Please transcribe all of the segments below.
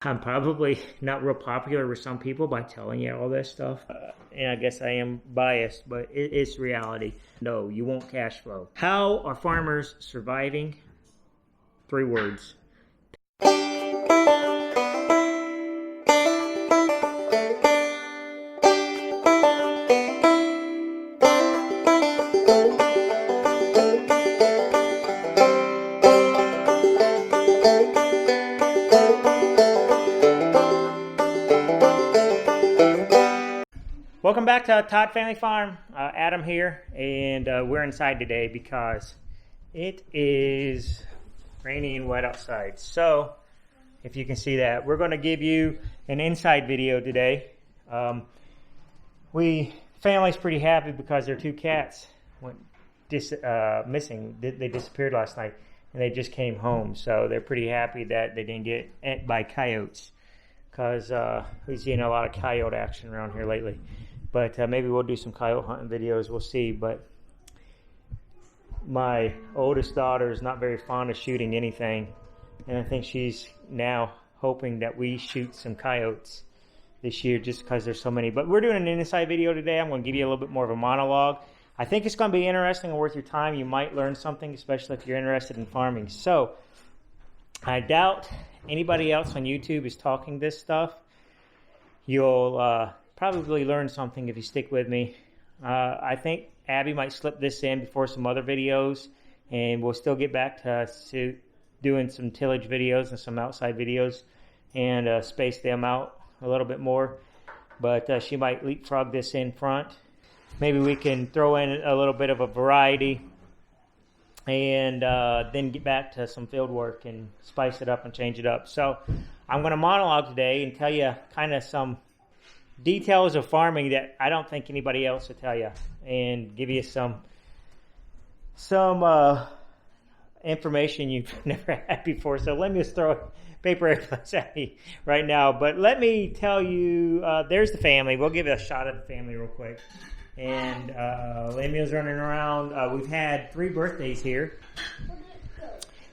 I'm probably not real popular with some people by telling you all this stuff. And I guess I am biased, but it's reality. No, you won't cash flow. How are farmers surviving? 3 words. Welcome back to Todd Family Farm. Adam here, and we're inside today because it is rainy and wet outside. So, if you can see that, we're going to give you an inside video today. Family's pretty happy because their 2 cats went missing. They disappeared last night, and they just came home. So they're pretty happy that they didn't get ate by coyotes, because we've seen a lot of coyote action around here lately. But maybe we'll do some coyote hunting videos. We'll see. But my oldest daughter is not very fond of shooting anything. And I think she's now hoping that we shoot some coyotes this year just because there's so many. But we're doing an inside video today. I'm going to give you a little bit more of a monologue. I think it's going to be interesting and worth your time. You might learn something, especially if you're interested in farming. So I doubt anybody else on YouTube is talking this stuff. You'll probably learn something if you stick with me. I think Abby might slip this in before some other videos, and we'll still get back to doing some tillage videos and some outside videos and space them out a little bit more. But she might leapfrog this in front. Maybe we can throw in a little bit of a variety and then get back to some field work and spice it up and change it up. So I'm going to monologue today and tell you kind of some details of farming that I don't think anybody else will tell you, and give you some information you've never had before. So let me just throw paper airplanes at me right now. But let me tell you, there's the family. We'll give it a shot of the family real quick. And Lemuel's running around. We've had 3 birthdays here.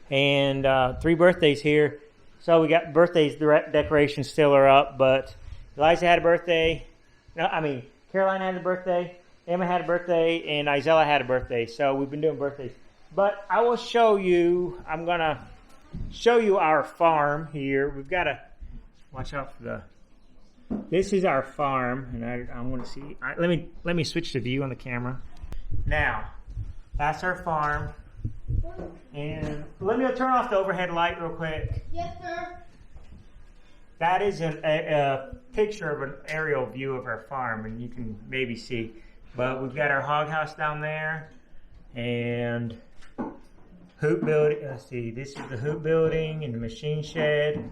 And 3 birthdays here. So we got birthdays, decorations still are up, but Eliza had a birthday. Caroline had a birthday. Emma had a birthday, and Isella had a birthday. So we've been doing birthdays. But I will show you, I'm going to show you our farm here. We've got to watch out for this is our farm, and I want to see, let me switch the view on the camera. Now, that's our farm. And let me turn off the overhead light real quick. Yes, sir. That is a picture of an aerial view of our farm, and you can maybe see. But we've got our hog house down there, and hoop building. Let's see, this is the hoop building and the machine shed,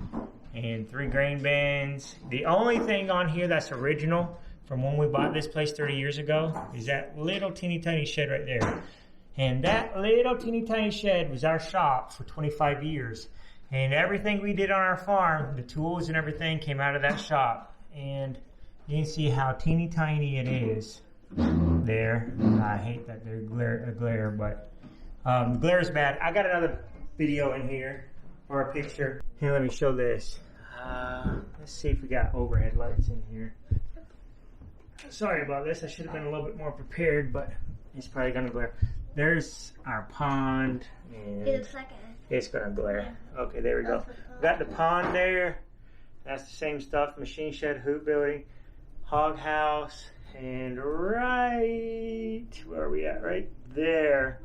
and 3 grain bins. The only thing on here that's original from when we bought this place 30 years ago is that little teeny tiny shed right there. And that little teeny tiny shed was our shop for 25 years. And everything we did on our farm, the tools and everything came out of that shop. And you can see how teeny tiny it is there. I hate that there's glare, but glare is bad. I got another video in here, or a picture. Here, let me show this. Let's see if we got overhead lights in here. Sorry about this. I should have been a little bit more prepared, but it's probably going to glare. There's our pond. And it's going to glare. Okay, there we go. We got the pond there. That's the same stuff. Machine shed, hoop building, hog house, and right, where are we at? Right there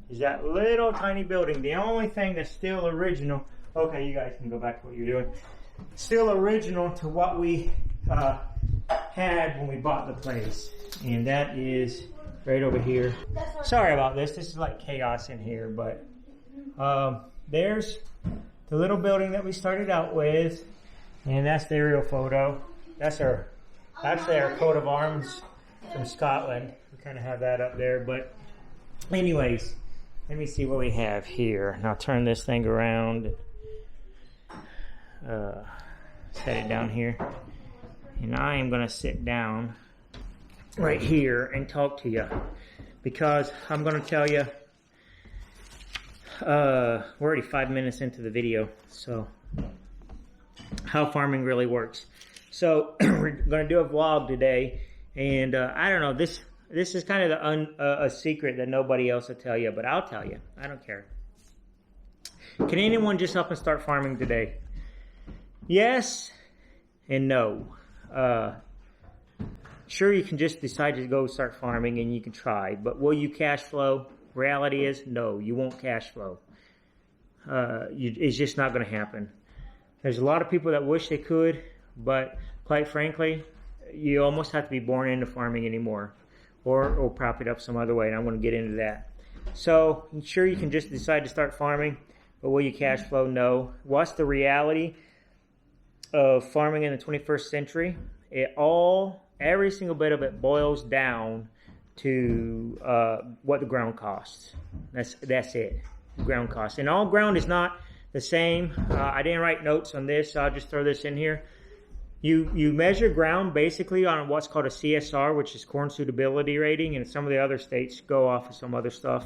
is that little tiny building. The only thing that's still original, okay, you guys can go back to what you're doing. Still original to what we had when we bought the place. And that is right over here. Sorry about this. This is like chaos in here, but there's the little building that we started out with, and that's the aerial photo. That's actually our coat of arms from Scotland. We kind of have that up there, but anyways, let me see what we have here. And I'll turn this thing around. Set it down here, and I am going to sit down right here and talk to you, because I'm going to tell you, we're already 5 minutes into the video, so how farming really works. So we're going to do a vlog today, and I don't know, this is kind of a secret that nobody else will tell you, but I'll tell you. I don't care. Can anyone just up and start farming today? Yes and no. Sure, you can just decide to go start farming and you can try, but will you cash flow? Reality is no, you won't cash flow. It's just not going to happen. There's a lot of people that wish they could, but quite frankly, you almost have to be born into farming anymore, or prop it up some other way, and I'm going to get into that. So, sure, you can just decide to start farming, but will you cash flow? No. What's the reality of farming in the 21st century? Every single bit of it boils down to what the ground costs. That's it. Ground costs. And all ground is not the same. I didn't write notes on this, so I'll just throw this in here. You measure ground basically on what's called a CSR, which is corn suitability rating, and some of the other states go off of some other stuff.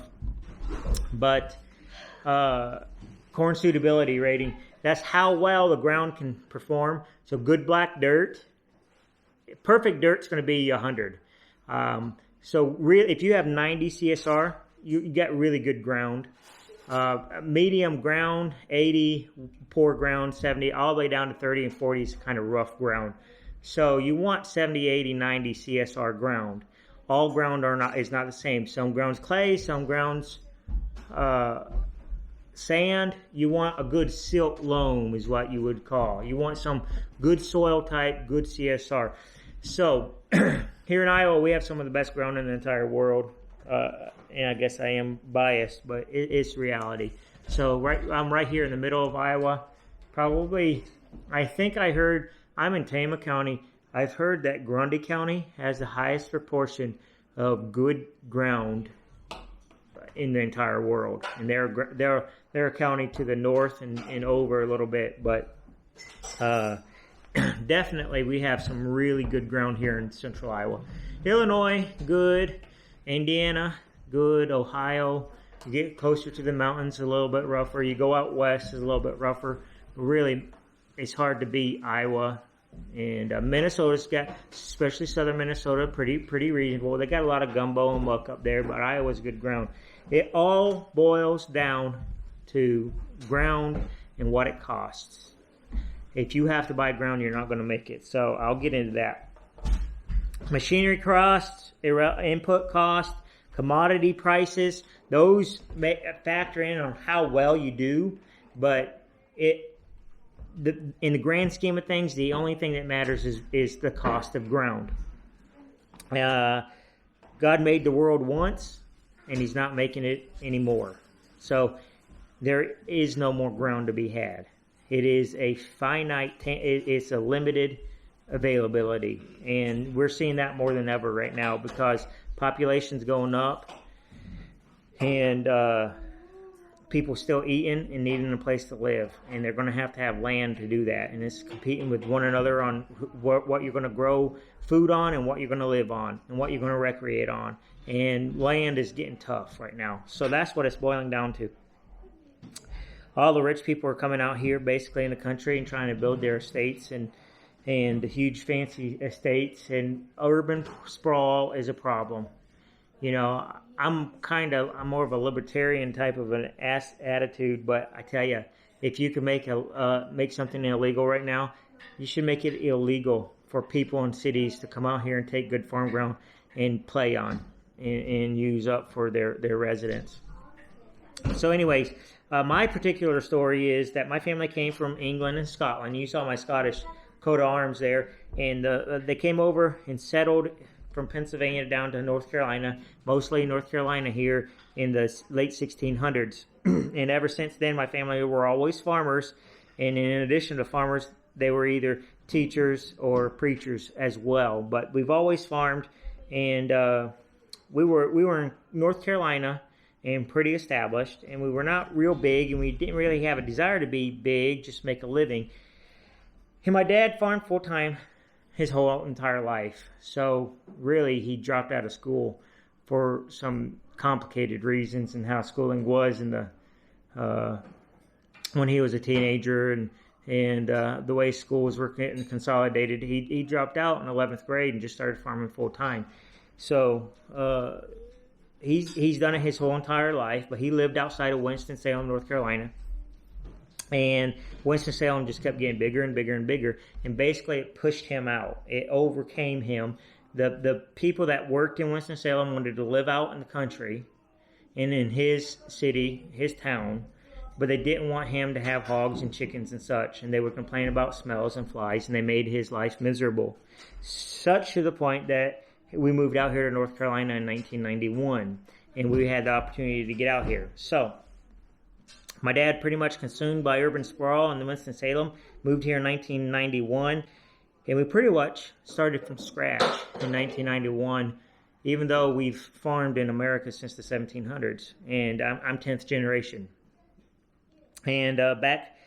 But corn suitability rating, that's how well the ground can perform. So good black dirt, perfect dirt's going to be 100. So really, if you have 90 CSR, you get really good ground. Medium ground, 80, poor ground, 70, all the way down to 30 and 40 is kind of rough ground. So you want 70, 80, 90 CSR ground. All ground is not the same. Some ground's clay, some ground's sand. You want a good silt loam is what you would call. You want some good soil type, good CSR. So here in Iowa, we have some of the best ground in the entire world. And I guess I am biased, but it's reality. So I'm right here in the middle of Iowa. Probably, I think I heard, I'm in Tama County. I've heard that Grundy County has the highest proportion of good ground in the entire world. And they're a county to the north and over a little bit, but definitely we have some really good ground here in central Iowa. Illinois, good. Indiana, good. Ohio, you get closer to the mountains, a little bit rougher. You go out west, it's a little bit rougher. Really, it's hard to beat Iowa. And Minnesota's got, especially southern Minnesota, pretty reasonable. They got a lot of gumbo and muck up there, but Iowa's good ground. It all boils down to ground and what it costs. If you have to buy ground, you're not going to make it. So I'll get into that. Machinery costs, input cost, commodity prices, those factor in on how well you do, but in the grand scheme of things, the only thing that matters is the cost of ground. God made the world once, and He's not making it anymore. So there is no more ground to be had. It is a finite, it's a limited availability, and we're seeing that more than ever right now because population's going up and people still eating and needing a place to live, and they're going to have land to do that, and it's competing with one another on what you're going to grow food on and what you're going to live on and what you're going to recreate on, and land is getting tough right now. So that's what it's boiling down to. All the rich people are coming out here basically in the country and trying to build their estates and the huge fancy estates, and urban sprawl is a problem. You know, I'm more of a libertarian type of an attitude, but I tell you, if you can make something illegal right now, you should make it illegal for people in cities to come out here and take good farm ground and play on and use up for their residents. So anyways, my particular story is that my family came from England and Scotland. You saw my Scottish coat of arms there, and they came over and settled from Pennsylvania down to North Carolina, mostly North Carolina here in the late 1600s. And ever since then, my family were always farmers, and in addition to farmers, they were either teachers or preachers as well. But we've always farmed, and we were in North Carolina and pretty established, and we were not real big, and we didn't really have a desire to be big, just make a living. And my dad farmed full-time his whole entire life. So really, he dropped out of school for some complicated reasons and how schooling was in the when he was a teenager, And the way schools were getting consolidated, he dropped out in 11th grade and just started farming full time. So he's done it his whole entire life, but he lived outside of Winston-Salem, North Carolina. And Winston-Salem just kept getting bigger and bigger and bigger. And basically it pushed him out. It overcame him. The people that worked in Winston-Salem wanted to live out in the country and in his city, his town, but they didn't want him to have hogs and chickens and such, and they would complain about smells and flies, and they made his life miserable. Such to the point that we moved out here to North Carolina in 1991, and we had the opportunity to get out here. So, my dad, pretty much consumed by urban sprawl in Winston-Salem, moved here in 1991, and we pretty much started from scratch in 1991, even though we've farmed in America since the 1700s, and I'm 10th generation. And back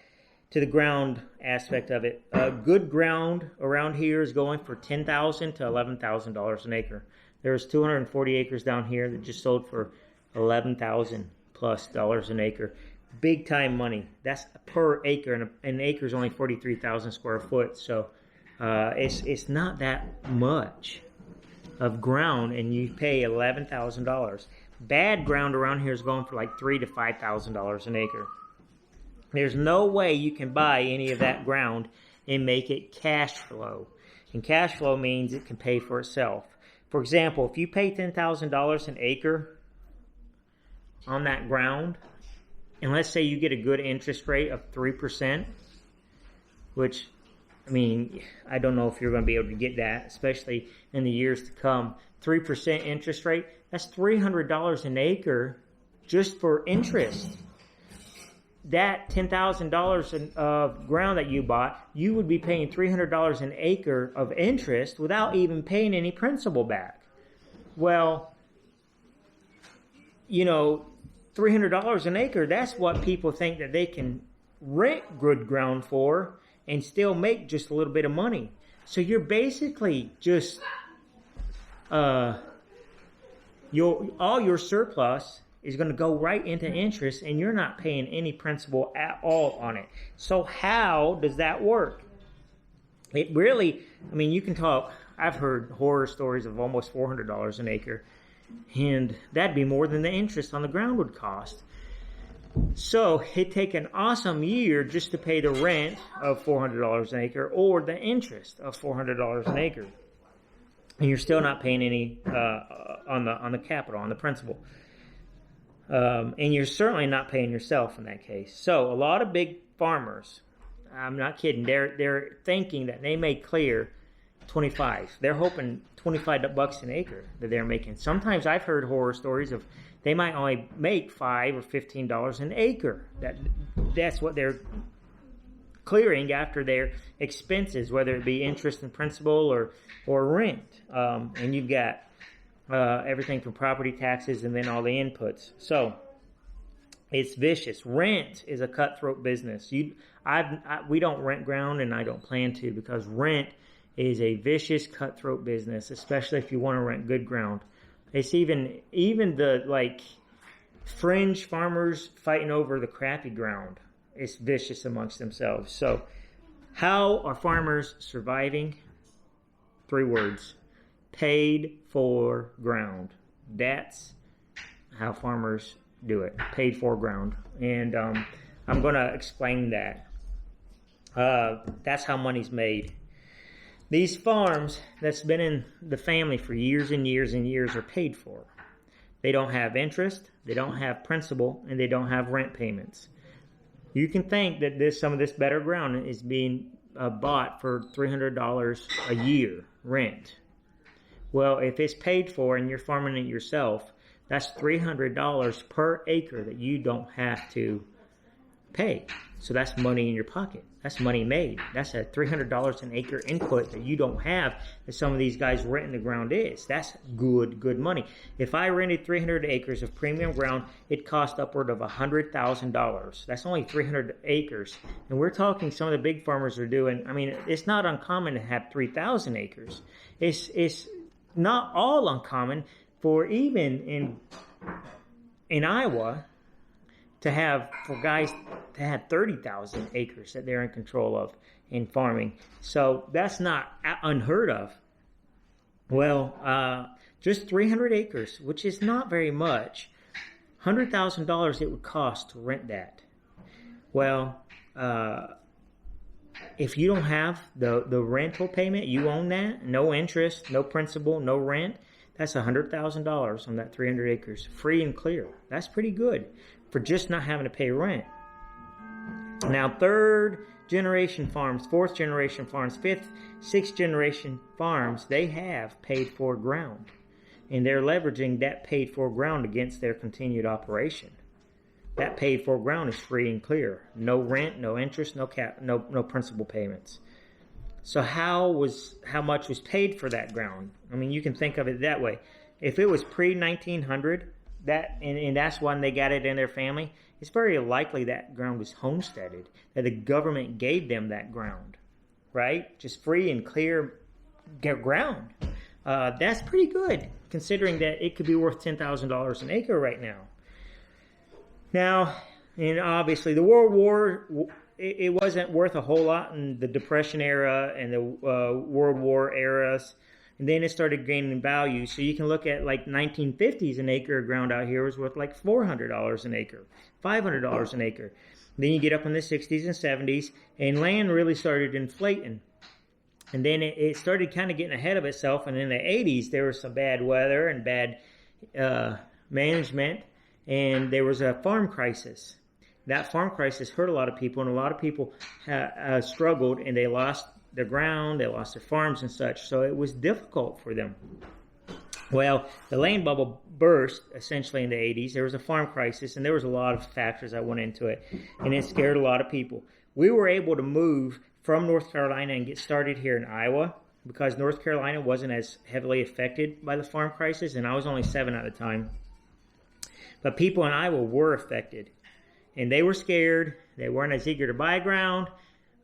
to the ground aspect of it. Good ground around here is going for $10,000 to $11,000 an acre. There's 240 acres down here that just sold for $11,000 plus an acre. Big time money. That's per acre, and an acre is only 43,000 square foot. So it's not that much of ground, and you pay $11,000. Bad ground around here is going for like $3,000 to $5,000 an acre. There's no way you can buy any of that ground and make it cash flow. And cash flow means it can pay for itself. For example, if you pay $10,000 an acre on that ground, and let's say you get a good interest rate of 3%, which, I mean, I don't know if you're going to be able to get that, especially in the years to come. 3% interest rate, that's $300 an acre just for interest. That $10,000 of ground that you bought, you would be paying $300 an acre of interest without even paying any principal back. Well, you know, $300 an acre, that's what people think that they can rent good ground for and still make just a little bit of money. So you're basically just, all your surplus is going to go right into interest, and you're not paying any principal at all on it. So how does that work? It really, I mean, you can talk, I've heard horror stories of almost $400 an acre, and that'd be more than the interest on the ground would cost. So it'd take an awesome year just to pay the rent of $400 an acre or the interest of $400 an acre. And you're still not paying any on the capital, on the principal. And you're certainly not paying yourself in that case. So a lot of big farmers, I'm not kidding, they're thinking that they may clear 25. They're hoping $25 an acre that they're making. Sometimes I've heard horror stories of they might only make $5 or $15 an acre. That's what they're clearing after their expenses, whether it be interest and principal or rent. And you've got everything from property taxes and then all the inputs. So it's vicious. Rent is a cutthroat business. We don't rent ground, and I don't plan to, because rent is a vicious cutthroat business, especially if you want to rent good ground. It's even the like fringe farmers fighting over the crappy ground. It's vicious amongst themselves. So how are farmers surviving? 3 words. Paid for ground. That's how farmers do it. Paid for ground. And I'm going to explain that. That's how money's made. These farms that's been in the family for years and years and years are paid for. They don't have interest, they don't have principal, and they don't have rent payments. You can think that some of this better ground is being bought for $300 a year rent. Well, if it's paid for and you're farming it yourself, that's $300 per acre that you don't have to pay. So that's money in your pocket. That's money made. That's a $300 an acre input that you don't have that some of these guys renting the ground is. That's good money. If I rented 300 acres of premium ground, it cost upward of $100,000. That's only 300 acres. And we're talking some of the big farmers are doing, I mean, it's not uncommon to have 3,000 acres. It's not all uncommon for even in Iowa, to have, for guys to have 30,000 acres that they're in control of in farming. So that's not unheard of. Well, just 300 acres, which is not very much. $100,000 it would cost to rent that. Well, if you don't have the rental payment, you own that, no interest, no principal, no rent, that's $100,000 on that 300 acres, free and clear. That's pretty good for just not having to pay rent. Now, third generation farms, fourth generation farms, fifth, sixth generation farms, they have paid for ground. And they're leveraging that paid for ground against their continued operation. That paid for ground is free and clear. No rent, no interest, no principal payments. So how much was paid for that ground? I mean, you can think of it that way. If it was pre-1900, and that's when they got it in their family, it's very likely that ground was homesteaded, that the government gave them that ground, right? Just free and clear ground. That's pretty good, considering that it could be worth $10,000 an acre right now. Now, and obviously the World War, it wasn't worth a whole lot in the Depression era and the World War eras. And then it started gaining value. So you can look at like 1950s, an acre of ground out here was worth like $400 an acre, $500 an acre. Then you get up in the 60s and 70s, and land really started inflating. And then it started kind of getting ahead of itself. And in the 80s, there was some bad weather and bad management, and there was a farm crisis. That farm crisis hurt a lot of people, and a lot of people struggled, and they lost their ground, they lost their farms and such. So it was difficult for them. Well, the land bubble burst essentially in the 80s. There was a farm crisis, and there was a lot of factors that went into it, and it scared a lot of people. We were able to move from North Carolina and get started here in Iowa because North Carolina wasn't as heavily affected by the farm crisis, and I was only 7 at the time. But people in Iowa were affected, and they were scared. They weren't as eager to buy ground.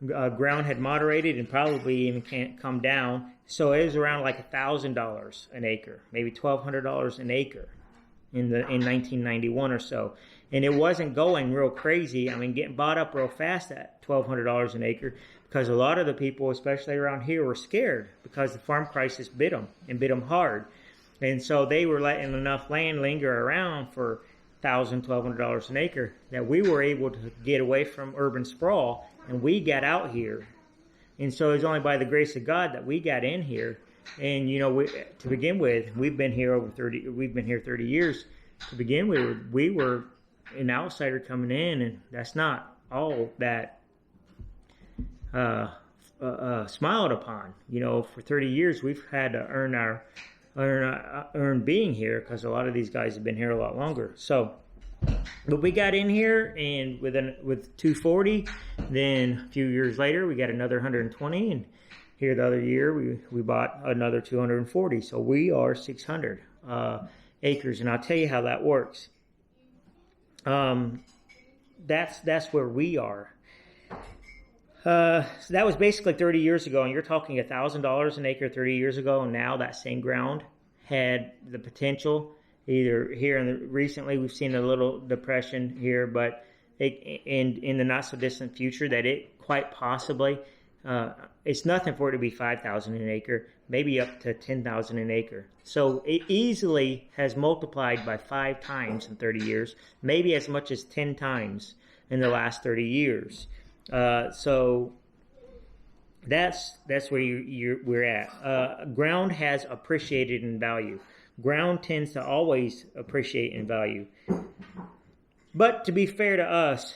Ground had moderated and probably even can't come down. So it was around like $1,000 an acre, maybe $1,200 an acre in 1991 or so. And it wasn't going real crazy. I mean, getting bought up real fast at $1,200 an acre because a lot of the people, especially around here, were scared because the farm crisis bit them hard. And so they were letting enough land linger around for $1,000, $1,200 an acre that we were able to get away from urban sprawl, and we got out here. And so it's only by the grace of God that we got in here. And to begin with, we've been here 30 years. To begin with, we were an outsider coming in, and that's not all that smiled upon. For 30 years, we've had to earn being here because a lot of these guys have been here a lot longer. So, but we got in here, and with 240, then a few years later we got another 120, and here the other year we bought another 240. So we are 600 acres, and I'll tell you how that works. That's where we are. So that was basically 30 years ago, and you're talking $1,000 an acre 30 years ago, and now that same ground had the potential. Either here recently we've seen a little depression here, but in the not so distant future that it quite possibly it's nothing for it to be $5,000 an acre, maybe up to $10,000 an acre. So it easily has multiplied by 5 times in 30 years, maybe as much as 10 times in the last 30 years. So that's where we're at. Ground has appreciated in value. Ground tends to always appreciate in value. But to be fair to us,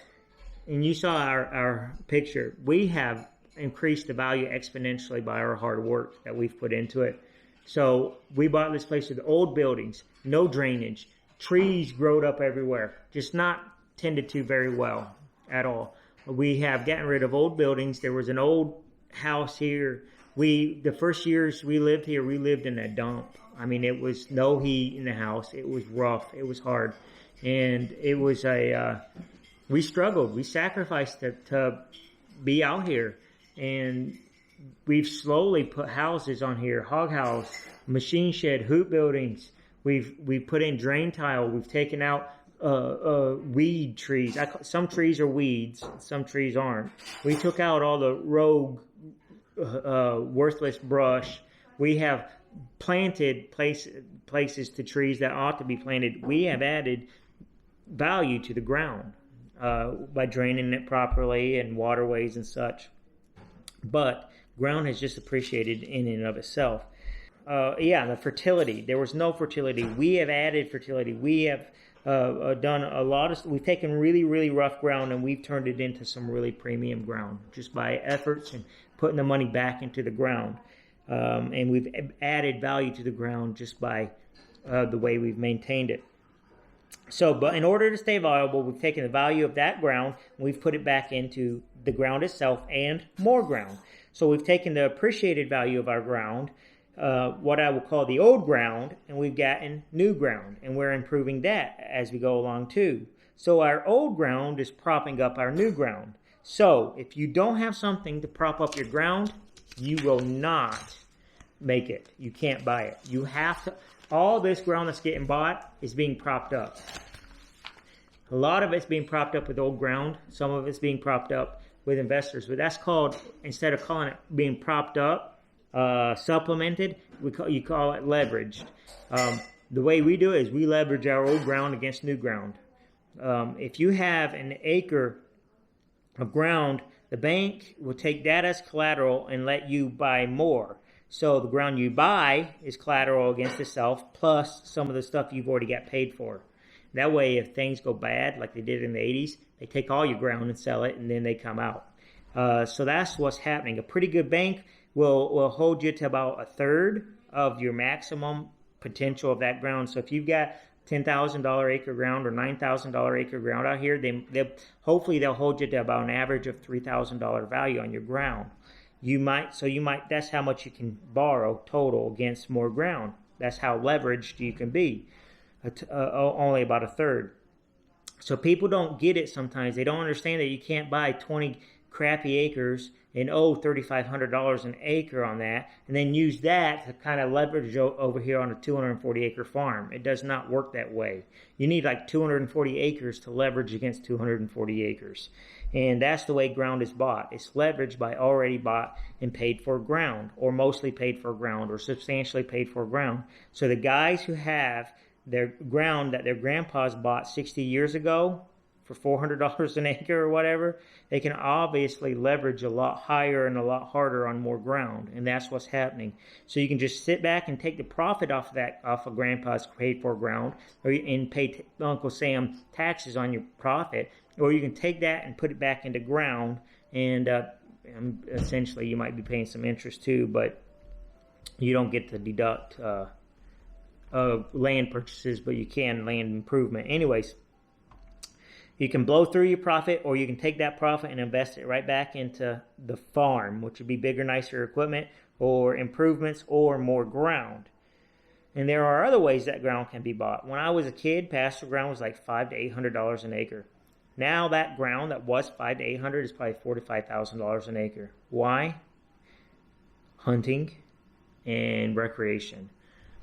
and you saw our picture, we have increased the value exponentially by our hard work that we've put into it. So we bought this place with old buildings, no drainage, trees growed up everywhere, just not tended to very well at all. We have gotten rid of old buildings. There was an old house here. The first years we lived here, we lived in a dump. I mean, it was no heat in the house. It was rough. It was hard. And it was we struggled. We sacrificed to be out here. And we've slowly put houses on here, hog house, machine shed, hoop buildings. We've put in drain tile. We've taken out weed trees. Some trees are weeds, some trees aren't. We took out all the rogue, worthless brush. We have planted places to trees that ought to be planted. We have added value to the ground by draining it properly and waterways and such. But ground has just appreciated in and of itself. The fertility. There was no fertility. We have added fertility. We have done a lot of. We've taken really, really rough ground and we've turned it into some really premium ground just by efforts and putting the money back into the ground. And we've added value to the ground just by the way we've maintained it. So, but in order to stay viable, we've taken the value of that ground and we've put it back into the ground itself and more ground. So we've taken the appreciated value of our ground, what I will call the old ground, and we've gotten new ground, and we're improving that as we go along too. So our old ground is propping up our new ground. So if you don't have something to prop up your ground, you will not make it. You can't buy it. You have to. All this ground that's getting bought is being propped up. A lot of it's being propped up with old ground. Some of it's being propped up with investors. But that's called, instead of calling it being propped up, supplemented, you call it leveraged. The way we do it is we leverage our old ground against new ground. If you have an acre of ground, the bank will take that as collateral and let you buy more. So the ground you buy is collateral against itself, plus some of the stuff you've already got paid for. That way, if things go bad, like they did in the 80s, they take all your ground and sell it, and then they come out. So that's what's happening. A pretty good bank will hold you to about a third of your maximum potential of that ground. So if you've got $10,000 acre ground or $9,000 acre ground out here, hopefully they'll hold you to about an average of $3,000 value on your ground. That's how much you can borrow total against more ground. That's how leveraged you can be. Only about a third. So people don't get it sometimes. They don't understand that you can't buy 20 crappy acres and owe $3,500 an acre on that, and then use that to kind of leverage over here on a 240 acre farm. It does not work that way. You need like 240 acres to leverage against 240 acres. And that's the way ground is bought. It's leveraged by already bought and paid for ground, or mostly paid for ground, or substantially paid for ground. So the guys who have their ground that their grandpas bought 60 years ago for $400 an acre or whatever, they can obviously leverage a lot higher and a lot harder on more ground, and that's what's happening. So you can just sit back and take the profit off of grandpa's paid for ground, and pay Uncle Sam taxes on your profit, or you can take that and put it back into ground, and essentially you might be paying some interest too, but you don't get to deduct land purchases, but you can land improvement. Anyways, you can blow through your profit, or you can take that profit and invest it right back into the farm, which would be bigger, nicer equipment, or improvements, or more ground. And there are other ways that ground can be bought. When I was a kid, pasture ground was like $500 to $800 an acre. Now that ground that was $500 to $800 is probably $4,000 to $5,000 an acre. Why? Hunting and recreation.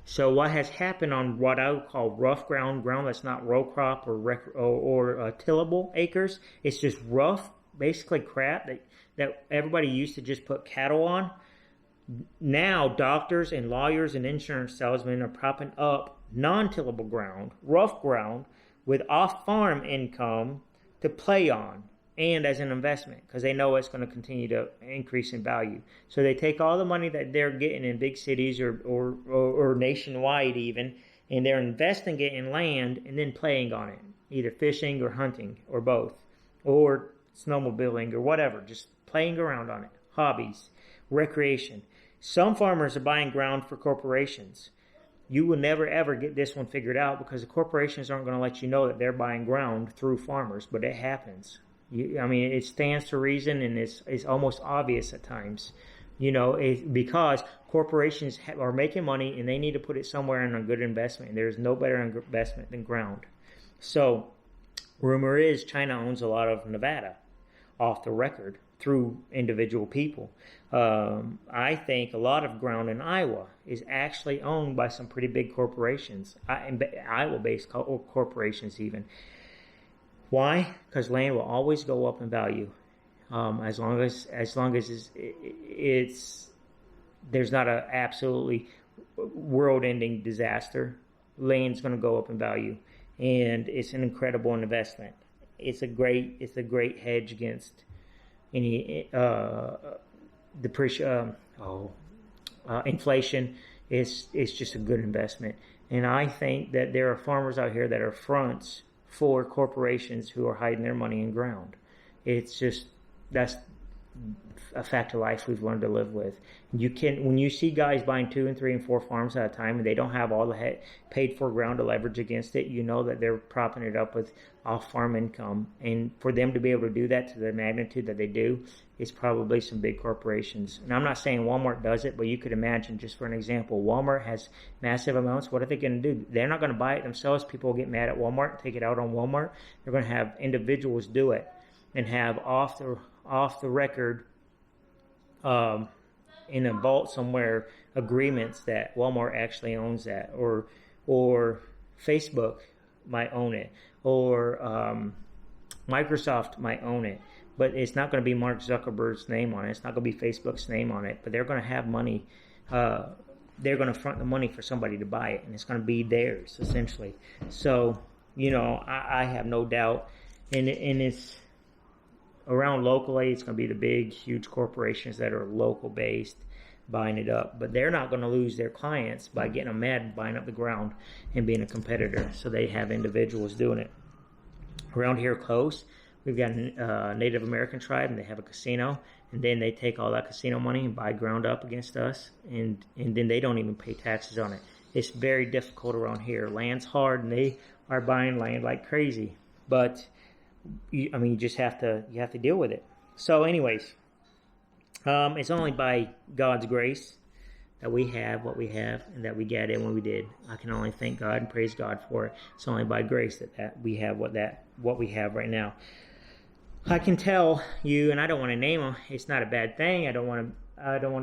So what has happened on what I would call rough ground that's not row crop or tillable acres, it's just rough, basically crap that everybody used to just put cattle on. Now doctors and lawyers and insurance salesmen are propping up non-tillable ground, rough ground, with off-farm income to play on and as an investment, because they know it's going to continue to increase in value. So they take all the money that they're getting in big cities or nationwide even, and they're investing it in land and then playing on it, either fishing or hunting or both, or snowmobiling or whatever, just playing around on it. Hobbies, recreation. Some farmers are buying ground for corporations. You will never ever get this one figured out because the corporations aren't going to let you know that they're buying ground through farmers, but it happens. It stands to reason, and it's almost obvious at times, because corporations are making money and they need to put it somewhere in a good investment. And there's no better investment than ground. So, rumor is China owns a lot of Nevada, off the record. through individual people. I think a lot of ground in Iowa is actually owned by some pretty big corporations, Iowa-based corporations even. Why? Because land will always go up in value, as long as it's there's not an absolutely world-ending disaster. Land's going to go up in value, and it's an incredible investment. It's a great hedge against any inflation. It's just a good investment, and I think that there are farmers out here that are fronts for corporations who are hiding their money in ground. It's just that's a fact of life we've learned to live with. When you see guys buying 2 and 3 and 4 farms at a time and they don't have all the paid for ground to leverage against it, you know that they're propping it up with off farm income. And for them to be able to do that to the magnitude that they do, it's probably some big corporations. And I'm not saying Walmart does it, but you could imagine, just for an example, Walmart has massive amounts. What are they going to do? They're not going to buy it themselves. People will get mad at Walmart and take it out on Walmart. They're going to have individuals do it and have off the record, in a vault somewhere, agreements that Walmart actually owns that, or Facebook might own it, or Microsoft might own it, but it's not going to be Mark Zuckerberg's name on it. It's not going to be Facebook's name on it, but they're going to have money. They're going to front the money for somebody to buy it, and it's going to be theirs essentially. So, I have no doubt, and it's around locally, it's going to be the big, huge corporations that are local-based buying it up. But they're not going to lose their clients by getting them mad and buying up the ground and being a competitor. So they have individuals doing it. Around here close, we've got a Native American tribe, and they have a casino. And then they take all that casino money and buy ground up against us. And then they don't even pay taxes on it. It's very difficult around here. Land's hard, and they are buying land like crazy. But you just have to deal with it. So anyways, it's only by God's grace that we have what we have and that we got in when we did. I can only thank God and praise God for it. It's only by grace that we have what we have right now. I can tell you, and I don't want to name them. It's not a bad thing. I don't want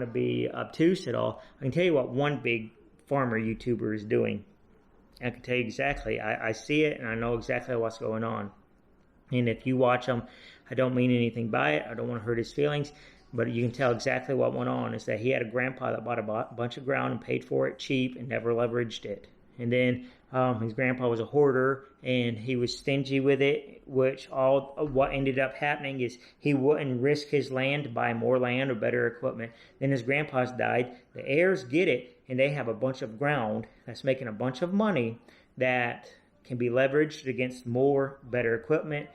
to be obtuse at all. I can tell you what one big farmer YouTuber is doing. I can tell you exactly. I see it and I know exactly what's going on. And if you watch them, I don't mean anything by it. I don't want to hurt his feelings. But you can tell exactly what went on is that he had a grandpa that bought a bunch of ground and paid for it cheap and never leveraged it. And then his grandpa was a hoarder and he was stingy with it, which what ended up happening is he wouldn't risk his land to buy more land or better equipment. Then his grandpa's died. The heirs get it and they have a bunch of ground that's making a bunch of money that can be leveraged against more, better equipment,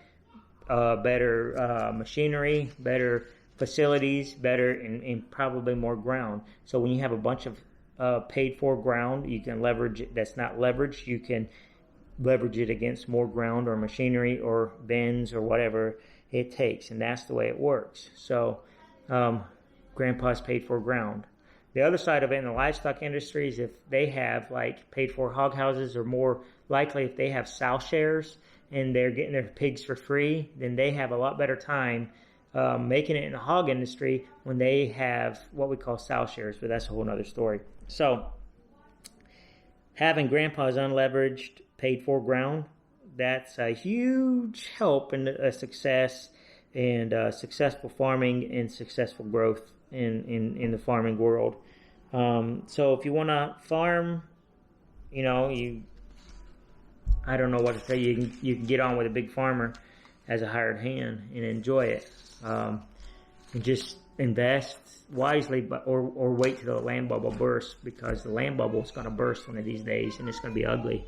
better machinery, better facilities, better and probably more ground. So when you have a bunch of paid for ground, you can leverage it. That's not leveraged. You can leverage it against more ground or machinery or bins or whatever it takes, and that's the way it works. So grandpa's paid for ground. The other side of it in the livestock industry is if they have paid for hog houses, or more likely if they have sow shares and they're getting their pigs for free, then they have a lot better time making it in the hog industry when they have what we call sow shares, but that's a whole other story. So having grandpa's unleveraged paid for ground, that's a huge help in a success and successful farming and successful growth in the farming world. So if you want to farm, I don't know what to tell you. You can get on with a big farmer as a hired hand and enjoy it. And just invest wisely, or wait till the land bubble bursts, because the land bubble is going to burst one of these days and it's going to be ugly.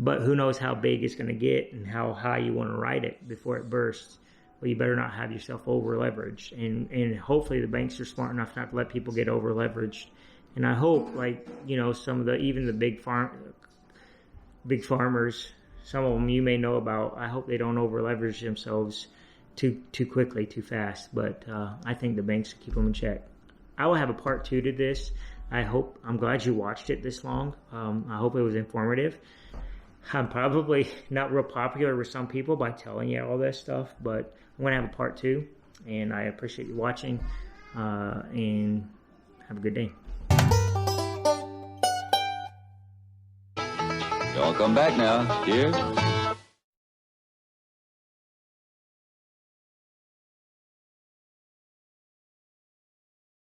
But who knows how big it's going to get and how high you want to ride it before it bursts. Well, you better not have yourself over leveraged, and hopefully the banks are smart enough not to let people get over leveraged. And I hope, some of the big farmers, some of them you may know about, I hope they don't over leverage themselves too quickly, too fast. But I think the banks will keep them in check. I will have a part 2 to this. I'm glad you watched it this long. I hope it was informative. I'm probably not real popular with some people by telling you all this stuff, but I'm going to have a part 2, and I appreciate you watching, and have a good day. Y'all come back now. Cheers.